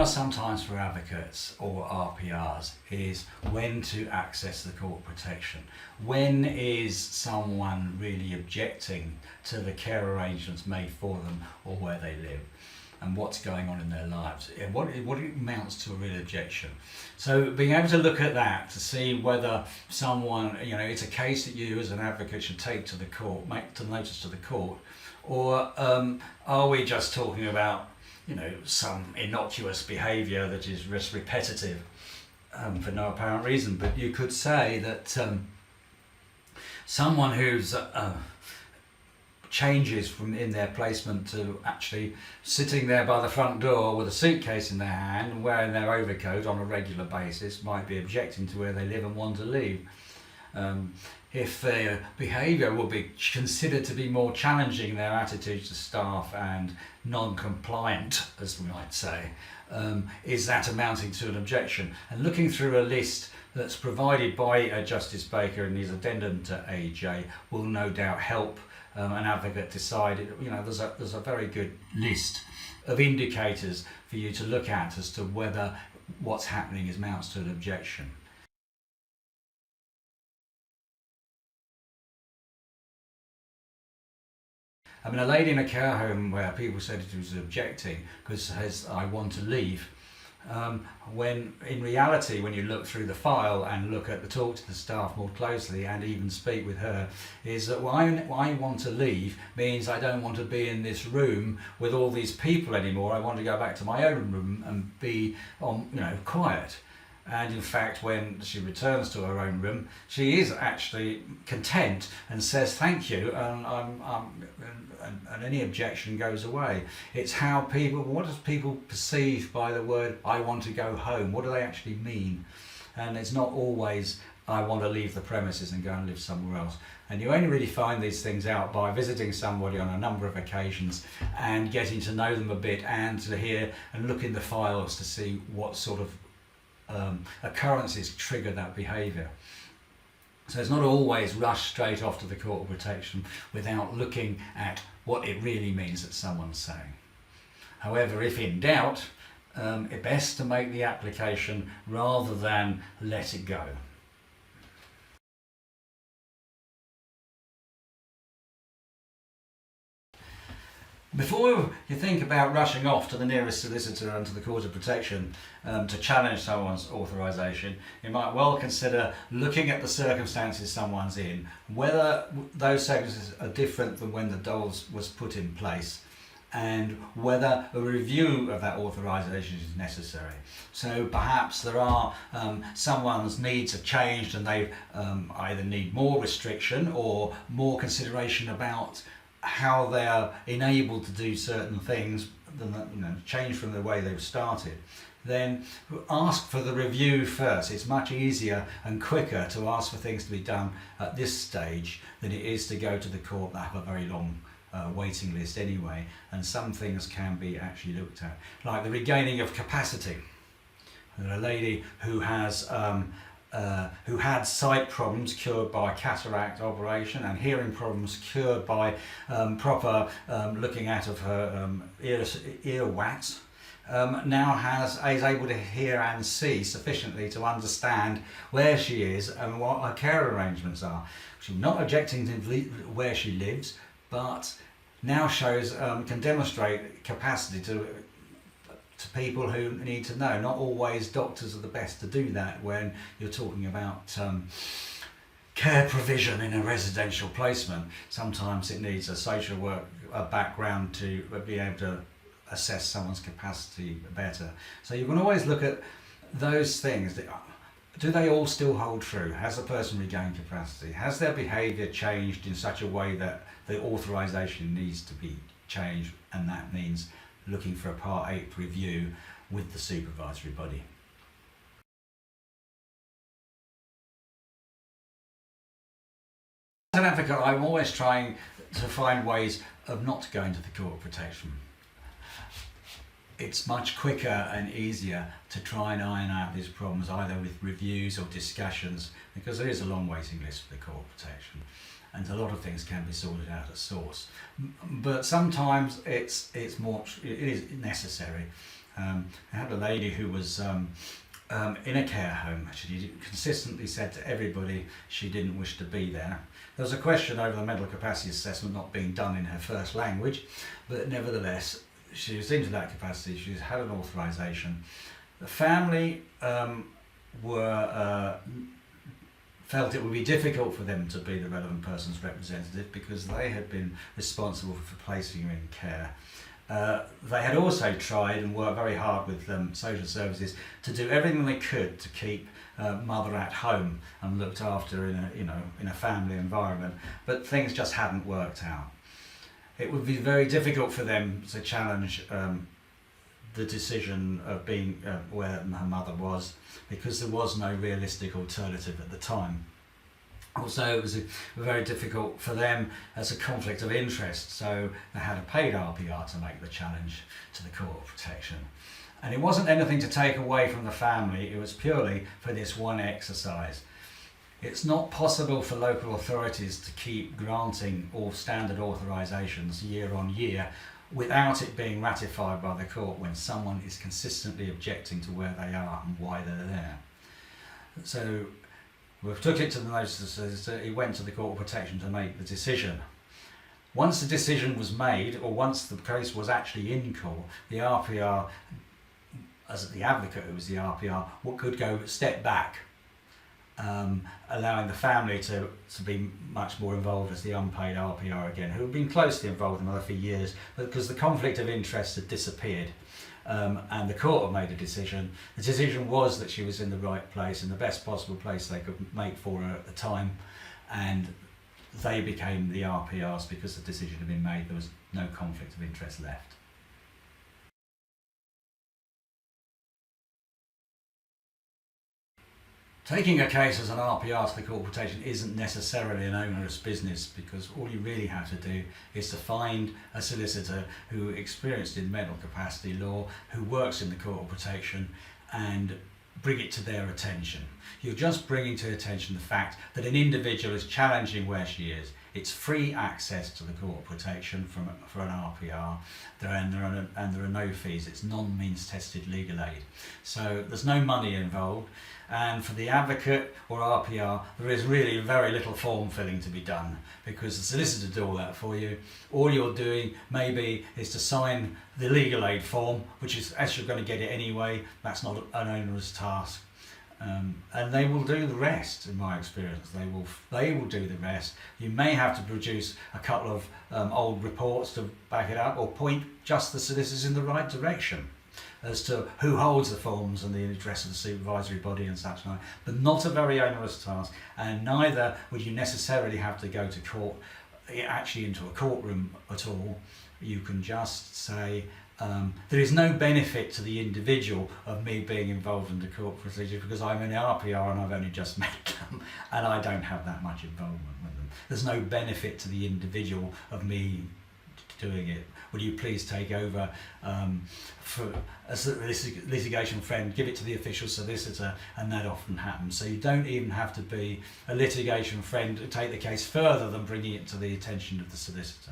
dilemma sometimes for advocates or RPRs is when to access the court protection. When is someone really objecting to the care arrangements made for them or where they live, and what's going on in their lives, and what it amounts to a real objection. So being able to look at that to see whether someone, it's a case that you as an advocate should take to the court, make to notice to the court, or are we just talking about some innocuous behaviour that is just repetitive for no apparent reason. But you could say that someone who's changes from in their placement to actually sitting there by the front door with a suitcase in their hand and wearing their overcoat on a regular basis might be objecting to where they live and want to leave. If their behaviour will be considered to be more challenging, their attitudes to staff and non-compliant, as we might say, is that amounting to an objection? And looking through a list that's provided by Justice Baker in his addendum to AJ will no doubt help an advocate decide. There's a very good list of indicators for you to look at as to whether what's happening amounts to an objection. I mean, a lady in a care home where people said she was objecting because says, I want to leave, when in reality, when you look through the file and talk to the staff more closely and even speak with her, is that why I want to leave means I don't want to be in this room with all these people anymore. I want to go back to my own room and be quiet. And in fact, when she returns to her own room, she is actually content and says thank you, and any objection goes away. It's how what does people perceive by the word I want to go home? What do they actually mean? And it's not always I want to leave the premises and go and live somewhere else. And you only really find these things out by visiting somebody on a number of occasions and getting to know them a bit, and to hear and look in the files to see what sort of occurrences trigger that behaviour. So it's not always rush straight off to the court of protection without looking at what it really means that someone's saying. However, if in doubt, it's best to make the application rather than let it go. Before you think about rushing off to the nearest solicitor and to the Court of Protection to challenge someone's authorisation, you might well consider looking at the circumstances someone's in, whether those circumstances are different than when the DOLS was put in place, and whether a review of that authorisation is necessary. So perhaps there are someone's needs have changed and they either need more restriction or more consideration about how they are enabled to do certain things, change from the way they've started. Then ask for the review first. It's much easier and quicker to ask for things to be done at this stage than it is to go to the court that have a very long waiting list anyway, and some things can be actually looked at, like the regaining of capacity. A lady who had sight problems cured by cataract operation and hearing problems cured by proper looking out of her ear wax, now is able to hear and see sufficiently to understand where she is and what her care arrangements are. She's not objecting to where she lives, but now can demonstrate capacity to people who need to know. Not always doctors are the best to do that when you're talking about care provision in a residential placement. Sometimes it needs a social work background to be able to assess someone's capacity better. So you can always look at those things. Do they all still hold true? Has the person regained capacity? Has their behaviour changed in such a way that the authorisation needs to be changed, and that means looking for a Part 8 review with the supervisory body. As an advocate, I'm always trying to find ways of not going to the Court of Protection. It's much quicker and easier to try and iron out these problems either with reviews or discussions, because there is a long waiting list for the Court of Protection, and a lot of things can be sorted out at source. But sometimes it is necessary, I had a lady who was in a care home. She consistently said to everybody she didn't wish to be there. There was a question over the mental capacity assessment not being done in her first language, but nevertheless, she was into that capacity. She had an authorisation. The family felt it would be difficult for them to be the relevant person's representative because they had been responsible for placing her in care. They had also tried and worked very hard with social services to do everything they could to keep mother at home and looked after in a family environment, but things just hadn't worked out. It would be very difficult for them to challenge the decision of being where her mother was, because there was no realistic alternative at the time. Also, it was very difficult for them as a conflict of interest, so they had a paid RPR to make the challenge to the Court of Protection. And it wasn't anything to take away from the family, it was purely for this one exercise. It's not possible for local authorities to keep granting all standard authorisations year on year without it being ratified by the court when someone is consistently objecting to where they are and why they're there. So we took it to the notices, it went to the Court of Protection to make the decision. Once the decision was made, or once the case was actually in court, the RPR, as the advocate who was the RPR, could go a step back, allowing the family to be much more involved as the unpaid RPR again, who had been closely involved in the mother for years, but because the conflict of interest had disappeared. And the court had made a decision. The decision was that she was in the right place, in the best possible place they could make for her at the time, and they became the RPRs because the decision had been made. There was no conflict of interest left. Taking a case as an RPR to the Court of Protection isn't necessarily an onerous business, because all you really have to do is to find a solicitor who is experienced in mental capacity law, who works in the Court of Protection, and bring it to their attention. You're just bringing to attention the fact that an individual is challenging where she is. It's free access to the Court of Protection for an RPR, and there are no fees. It's non-means tested legal aid. So there's no money involved, and for the advocate or RPR there is really very little form filling to be done, because the solicitor do all that for you. All you're doing maybe is to sign the legal aid form, which is, as you're going to get it anyway, that's not an onerous task. And they will do the rest, in my experience. They will do the rest. You may have to produce a couple of old reports to back it up, or point just the solicitors in the right direction as to who holds the forms and the address of the supervisory body and such like, but not a very onerous task, and neither would you necessarily have to go to court, actually into a courtroom at all. You can just say, there is no benefit to the individual of me being involved in the court procedure because I'm an RPR and I've only just met them and I don't have that much involvement with them. There's no benefit to the individual of me doing it. Will you please take over as a litigation friend, give it to the official solicitor, and that often happens. So you don't even have to be a litigation friend to take the case further than bringing it to the attention of the solicitor.